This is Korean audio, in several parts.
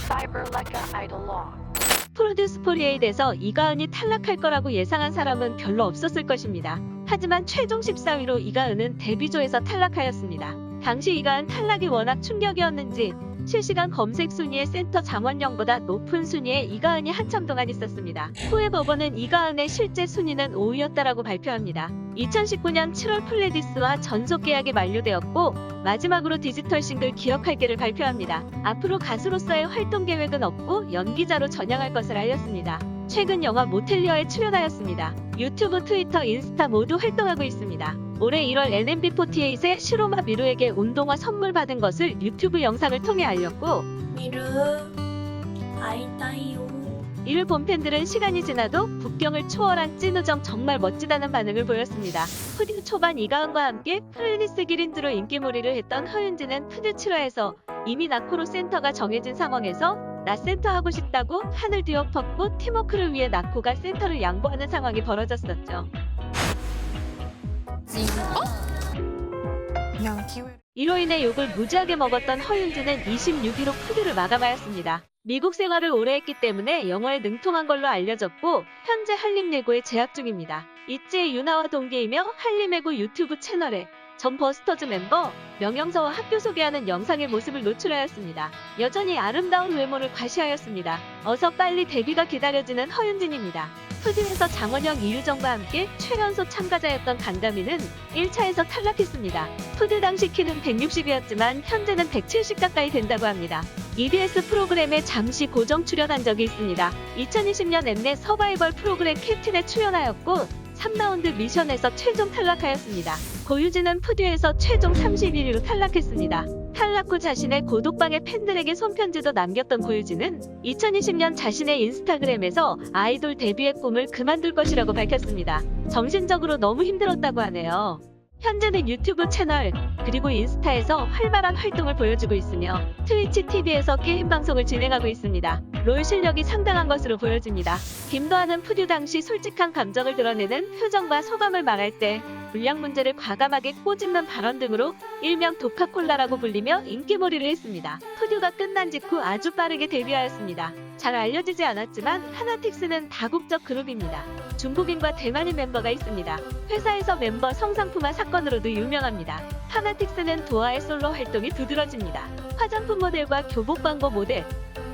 Cyber Lekka Idol Law. 프로듀스 48에서 이가은이 탈락할 거라고 예상한 사람은 별로 없었을 것입니다. 하지만 최종 14위로 이가은은 데뷔조에서 탈락하였습니다. 당시 이가은 탈락이 워낙 충격이었는지 실시간 검색 순위의 센터 장원영보다 높은 순위에 이가은이 한참 동안 있었습니다. 후에 법원은 이가은의 실제 순위는 5위였다라고 발표합니다. 2019년 7월 플레디스와 전속 계약이 만료되었고 마지막으로 디지털 싱글 기억할게를 발표합니다. 앞으로 가수로서의 활동 계획은 없고 연기자로 전향할 것을 알렸습니다. 최근 영화 모텔리어에 출연하였습니다. 유튜브, 트위터, 인스타 모두 활동하고 있습니다. 올해 1월 NMB48의 시로마 미루에게 운동화 선물 받은 것을 유튜브 영상을 통해 알렸고 미루 아이타이요. 이를 본 팬들은 시간이 지나도 국경을 초월한 찐우정 정말 멋지다는 반응을 보였습니다. 푸듀 초반 이가은과 함께 플레이리스트 기린즈로 인기몰이를 했던 허윤지는 푸듀 7화에서 이미 나코로 센터가 정해진 상황에서 나 센터 하고 싶다고 한을 뒤엎었고 팀워크를 위해 나코가 센터를 양보하는 상황이 벌어졌었죠. 그냥 기회. 이로 인해 욕을 무지하게 먹었던 허윤지는 26위로 푸듀를 마감하였습니다. 미국 생활을 오래 했기 때문에 영어에 능통한 걸로 알려졌고 현재 한림예고에 재학 중입니다. 이지의 유나와 동기이며 한림예고 유튜브 채널에 전 버스터즈 멤버 명영서와 학교 소개하는 영상의 모습을 노출하였습니다. 여전히 아름다운 외모를 과시하였습니다. 어서 빨리 데뷔가 기다려지는 허윤진입니다. 푸듀에서 장원영, 이유정과 함께 최연소 참가자였던 강다미는 1차에서 탈락했습니다. 푸듀 당시 키는 160이었지만 현재는 170 가까이 된다고 합니다. EBS 프로그램에 잠시 고정 출연한 적이 있습니다. 2020년 엠넷 서바이벌 프로그램 캡틴에 출연하였고 3라운드 미션에서 최종 탈락하였습니다. 고유진은 푸듀에서 최종 31위로 탈락했습니다. 탈락 후 자신의 고독방에 팬들에게 손편지도 남겼던 고유진은 2020년 자신의 인스타그램에서 아이돌 데뷔의 꿈을 그만둘 것이라고 밝혔습니다. 정신적으로 너무 힘들었다고 하네요. 현재는 유튜브 채널 그리고 인스타에서 활발한 활동을 보여주고 있으며 트위치 TV에서 게임 방송을 진행하고 있습니다. 롤 실력이 상당한 것으로 보여집니다. 김도하는 푸듀 당시 솔직한 감정을 드러내는 표정과 소감을 말할 때 불량 문제를 과감하게 꼬집는 발언 등으로 일명 도카콜라라고 불리며 인기몰이를 했습니다. 푸듀가 끝난 직후 아주 빠르게 데뷔하였습니다. 잘 알려지지 않았지만 하나틱스는 다국적 그룹입니다. 중국인과 대만인 멤버가 있습니다. 회사에서 멤버 성상품화 사건으로도 유명합니다. 하나틱스는 도하의 솔로 활동이 두드러집니다. 화장품 모델과 교복 광고 모델,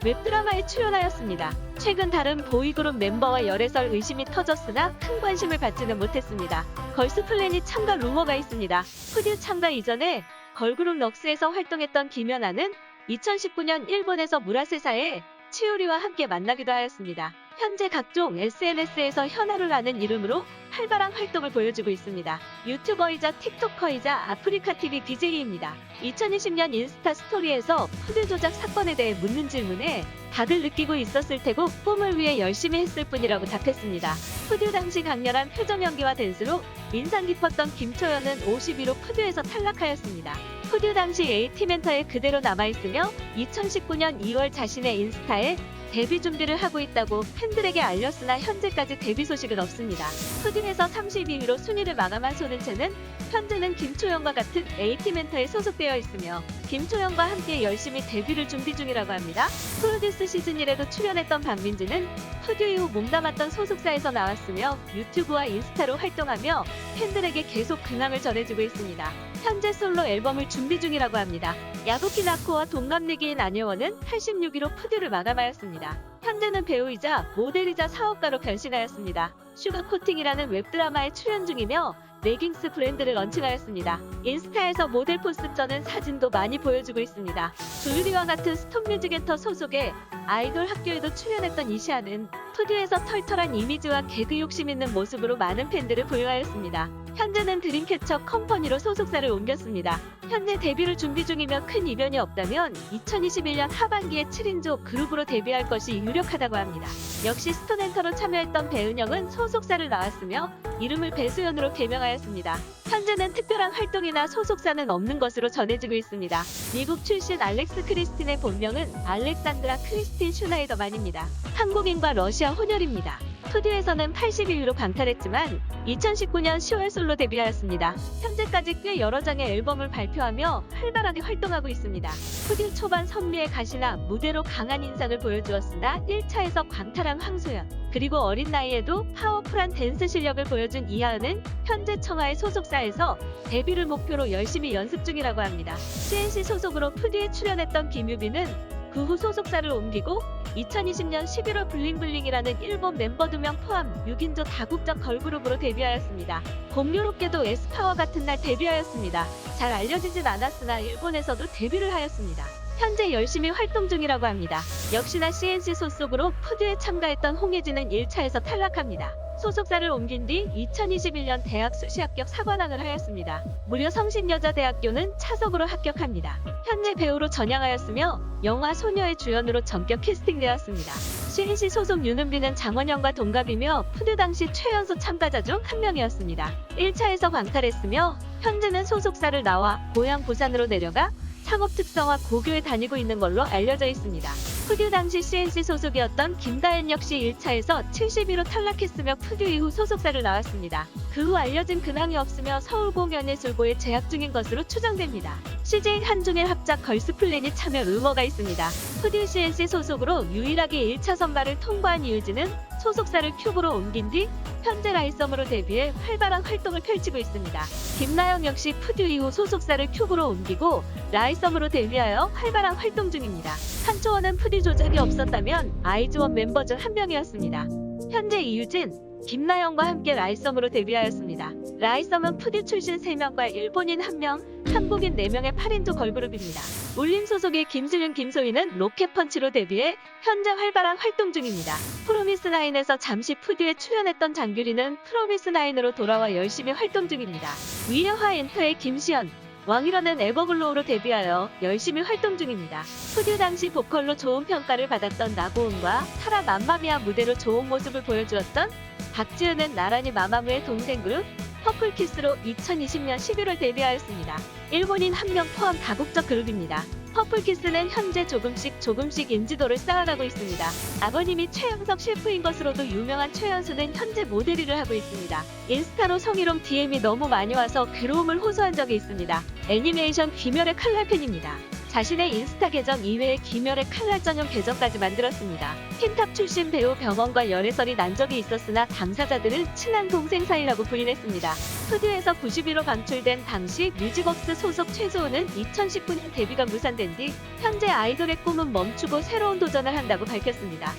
웹드라마에 출연하였습니다. 최근 다른 보이그룹 멤버와 열애설 의심이 터졌으나 큰 관심을 받지는 못했습니다. 걸스플래닛 참가 루머가 있습니다. 푸듀 참가 이전에 걸그룹 럭스에서 활동했던 김연아는 2019년 일본에서 무라세사에 치우리와 함께 만나기도 하였습니다. 현재 각종 SNS에서 현아루라는 이름으로 활발한 활동을 보여주고 있습니다. 유튜버이자 틱토커이자 아프리카TV BJ입니다. 2020년 인스타 스토리에서 푸듀 조작 사건에 대해 묻는 질문에 다들 느끼고 있었을 테고 꿈을 위해 열심히 했을 뿐이라고 답했습니다. 푸듀 당시 강렬한 표정 연기와 댄스로 인상 깊었던 김초연은 52로 푸듀에서 탈락하였습니다. 푸듀 당시 AT 멘터에 그대로 남아있으며 2019년 2월 자신의 인스타에 데뷔 준비를 하고 있다고 팬들에게 알렸으나 현재까지 데뷔 소식은 없습니다. 푸듀에서 32위로 순위를 마감한 손은채는 현재는 김초연과 같은 AT 멘터에 소속되어 있으며 김초연과 함께 열심히 데뷔를 준비 중이라고 합니다. 프로듀스 시즌 1에도 출연했던 박민지는 푸듀 이후 몸담았던 소속사에서 나왔으며 유튜브와 인스타로 활동하며 팬들에게 계속 근황을 전해주고 있습니다. 현재 솔로 앨범을 준비 중이라고 합니다. 야부키 나코와 동갑내기인 안예원은 86위로 푸듀를 마감하였습니다. 현재는 배우이자 모델이자 사업가로 변신하였습니다. 슈가코팅이라는 웹드라마에 출연 중이며 레깅스 브랜드를 런칭하였습니다. 인스타에서 모델 포스 쩌는 사진도 많이 보여주고 있습니다. 조유리와 같은 스톱뮤직엔터 소속의 아이돌 학교에도 출연했던 이시아는 푸듀에서 털털한 이미지와 개그 욕심 있는 모습으로 많은 팬들을 보유하였습니다. 현재는 드림캐쳐 컴퍼니로 소속사를 옮겼습니다. 현재 데뷔를 준비 중이며 큰 이변이 없다면 2021년 하반기에 7인조 그룹으로 데뷔할 것이 유력하다고 합니다. 역시 스톤엔터로 참여했던 배은영은 소속사를 나왔으며 이름을 배수연으로 개명하였습니다. 현재는 특별한 활동이나 소속사는 없는 것으로 전해지고 있습니다. 미국 출신 알렉스 크리스틴의 본명은 알렉산드라 크리스틴 슈나이더만입니다. 한국인과 러시아 혼혈입니다. 푸듀에서는 81위로 강탈했지만 2019년 10월 솔로 데뷔하였습니다. 현재까지 꽤 여러 장의 앨범을 발표하며 활발하게 활동하고 있습니다. 푸듀 초반 선미의 가시나 무대로 강한 인상을 보여주었으나 1차에서 광탈한 황소연, 그리고 어린 나이에도 파워풀한 댄스 실력을 보여준 이하은은 현재 청하의 소속사에서 데뷔를 목표로 열심히 연습 중이라고 합니다. CNC 소속으로 푸듀에 출연했던 김유빈은 그 후 소속사를 옮기고 2020년 11월 블링블링이라는 일본 멤버 2명 포함 6인조 다국적 걸그룹으로 데뷔하였습니다. 공교롭게도 에스파와 같은 날 데뷔하였습니다. 잘 알려지진 않았으나 일본에서도 데뷔를 하였습니다. 현재 열심히 활동 중이라고 합니다. 역시나 CNC 소속으로 푸듀에 참가했던 홍예진은 1차에서 탈락합니다. 소속사를 옮긴 뒤 2021년 대학 수시 합격 사관왕을 하였습니다. 무려 성신여자대학교는 차석으로 합격합니다. 현재 배우로 전향하였으며 영화 소녀의 주연으로 전격 캐스팅되었습니다. CNC 소속 윤은비는 장원영과 동갑이며 푸듀 당시 최연소 참가자 중 한 명이었습니다. 1차에서 광탈했으며 현재는 소속사를 나와 고향 부산으로 내려가 창업 특성화 고교에 다니고 있는 걸로 알려져 있습니다. 푸듀 당시 CNC 소속이었던 김다현 역시 1차에서 71로 탈락했으며 푸듀 이후 소속사를 나왔습니다. 그 후 알려진 근황이 없으며 서울공연예술고에 재학 중인 것으로 추정됩니다. CJ 한중일 합작 걸스플랜이 참여 루머가 있습니다. 푸듀 CNC 소속으로 유일하게 1차 선발을 통과한 이유진은 소속사를 큐브로 옮긴 뒤 현재 라이썸으로 데뷔해 활발한 활동을 펼치고 있습니다. 김나영 역시 푸듀 이후 소속사를 큐브로 옮기고 라이썸으로 데뷔하여 활발한 활동 중입니다. 한초원은 푸듀 조작이 없었다면 아이즈원 멤버 중 한 명이었습니다. 현재 이유진, 김나영과 함께 라이썸으로 데뷔하였습니다. 라이썸은 푸듀 출신 3명과 일본인 1명, 한국인 4명의 8인조 걸그룹입니다. 울림 소속의 김수윤, 김소희는 로켓펀치로 데뷔해 현재 활발한 활동 중입니다. 프로미스나인에서 잠시 푸듀에 출연했던 장규리는 프로미스나인으로 돌아와 열심히 활동 중입니다. 위아화 엔터의 김시연, 왕일원은 에버글로우로 데뷔하여 열심히 활동 중입니다. 푸듀 당시 보컬로 좋은 평가를 받았던 나고은과 타라 맘마미아 무대로 좋은 모습을 보여주었던 박지은은 나란히 마마무의 동생 그룹 퍼플키스로 2020년 11월 데뷔하였습니다. 일본인 1명 포함 다국적 그룹입니다. 퍼플키스는 현재 조금씩 인지도를 쌓아가고 있습니다. 아버님이 최양석 셰프인 것으로도 유명한 최연수는 현재 모델 일을 하고 있습니다. 인스타로 성희롱 DM이 너무 많이 와서 괴로움을 호소한 적이 있습니다. 애니메이션 귀멸의 칼날 팬입니다. 자신의 인스타 계정 이외에 귀멸의 칼날 전용 계정까지 만들었습니다. 틴탑 출신 배우 병원과 열애설이 난 적이 있었으나 당사자들은 친한 동생 사이라고 부인했습니다. 푸듀에서 90위로 방출된 당시 뮤직웍스 소속 최소은은 2019년 데뷔가 무산된 뒤 현재 아이돌의 꿈은 멈추고 새로운 도전을 한다고 밝혔습니다.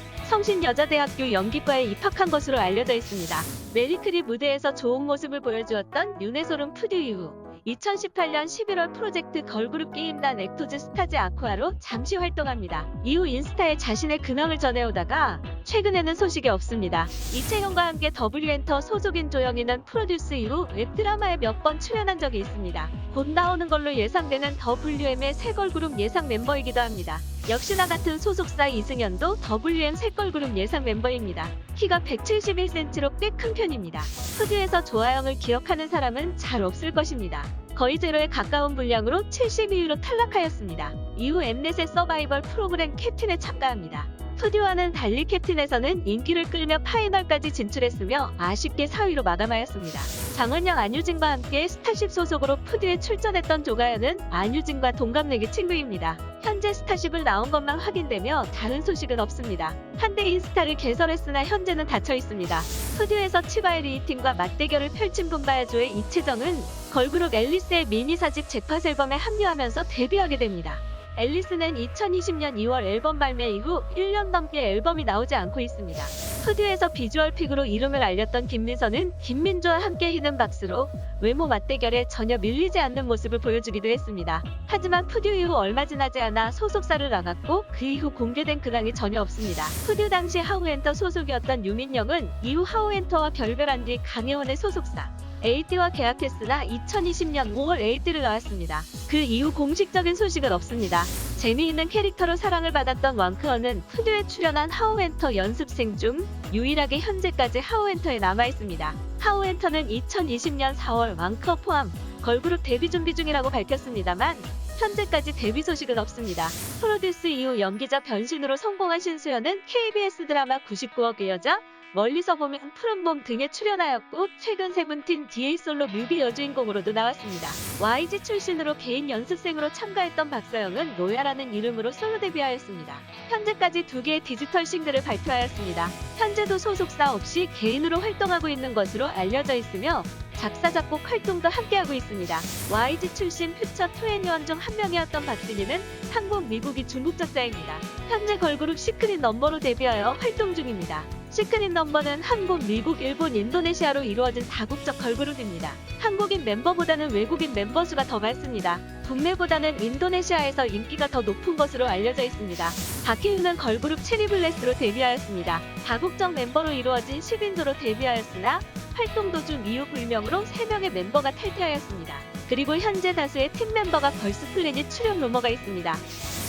성신여자대학교 연기과에 입학한 것으로 알려져 있습니다. 메리크리 무대에서 좋은 모습을 보여주었던 윤혜솔은 푸듀 이후 2018년 11월 프로젝트 걸그룹 게임단 액토즈 스타즈 아쿠아로 잠시 활동합니다. 이후 인스타에 자신의 근황을 전해오다가 최근에는 소식이 없습니다. 이채영과 함께 W엔터 소속인 조영희는 프로듀스 이후 웹드라마에 몇 번 출연한 적이 있습니다. 곧 나오는 걸로 예상되는 WM의 새 걸그룹 예상 멤버이기도 합니다. 역시나 같은 소속사 이승연도 WM 새 걸그룹 예상 멤버입니다. 키가 171cm로 꽤 큰 편입니다. 푸듀에서 조아영을 기억하는 사람은 잘 없을 것입니다. 거의 제로에 가까운 분량으로 72위로 탈락하였습니다. 이후 엠넷의 서바이벌 프로그램 캡틴에 참가합니다. 푸듀와는 달리 캡틴에서는 인기를 끌며 파이널까지 진출했으며 아쉽게 4위로 마감하였습니다. 장원영, 안유진과 함께 스타쉽 소속으로 푸듀에 출전했던 조가연은 안유진과 동갑내기 친구입니다. 현재 스타쉽을 나온 것만 확인되며 다른 소식은 없습니다. 한때 인스타를 개설했으나 현재는 닫혀 있습니다. 푸듀에서 치바의 리이팀과 맞대결을 펼친 분바야조의 이채정은 걸그룹 앨리스의 미니 4집 잭팟 앨범에 합류하면서 데뷔하게 됩니다. 앨리스는 2020년 2월 앨범 발매 이후 1년 넘게 앨범이 나오지 않고 있습니다. 푸듀에서 비주얼 픽으로 이름을 알렸던 김민서는 김민조와 함께 히든 박스로 외모 맞대결에 전혀 밀리지 않는 모습을 보여주기도 했습니다. 하지만 푸듀 이후 얼마 지나지 않아 소속사를 나갔고 그 이후 공개된 근황이 전혀 없습니다. 푸듀 당시 하우엔터 소속이었던 유민영은 이후 하우엔터와 결별한 뒤 강혜원의 소속사 에이티와 계약했으나 2020년 5월 에이티를 나왔습니다. 그 이후 공식적인 소식은 없습니다. 재미있는 캐릭터로 사랑을 받았던 왕크어는 푸듀에 출연한 하우엔터 연습생 중 유일하게 현재까지 하우엔터에 남아있습니다. 하우엔터는 2020년 4월 왕크어 포함 걸그룹 데뷔 준비 중이라고 밝혔습니다만 현재까지 데뷔 소식은 없습니다. 프로듀스 이후 연기자 변신으로 성공한 신수연은 KBS 드라마 99억의 여자, 멀리서 보면 푸른봄 등에 출연하였고 최근 세븐틴 DA 솔로 뮤비 여주인공으로도 나왔습니다. YG 출신으로 개인 연습생으로 참가했던 박서영은 로야라는 이름으로 솔로 데뷔하였습니다. 현재까지 2개의 디지털 싱글을 발표하였습니다. 현재도 소속사 없이 개인으로 활동하고 있는 것으로 알려져 있으며 작사, 작곡 활동도 함께하고 있습니다. YG 출신 퓨처 2NE1 중 한 명이었던 박진희는 한국, 미국이 중국 작자입니다. 현재 걸그룹 시크릿 넘버로 데뷔하여 활동 중입니다. 시크릿 넘버는 한국, 미국, 일본, 인도네시아로 이루어진 다국적 걸그룹입니다. 한국인 멤버보다는 외국인 멤버 수가 더 많습니다. 국내보다는 인도네시아에서 인기가 더 높은 것으로 알려져 있습니다. 박혜윤은 걸그룹 체리블레스로 데뷔하였습니다. 다국적 멤버로 이루어진 10인조로 데뷔하였으나 활동 도중 이유 불명으로 3명의 멤버가 탈퇴하였습니다. 그리고 현재 다수의 팀 멤버가 걸스플래닛 출연 루머가 있습니다.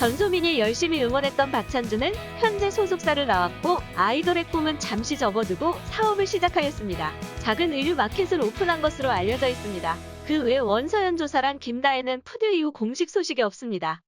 전소민이 열심히 응원했던 박찬주는 현재 소속사를 나왔고 아이돌의 꿈은 잠시 접어두고 사업을 시작하였습니다. 작은 의류 마켓을 오픈한 것으로 알려져 있습니다. 그 외 원서연 조사랑 김다혜는 푸드 이후 공식 소식이 없습니다.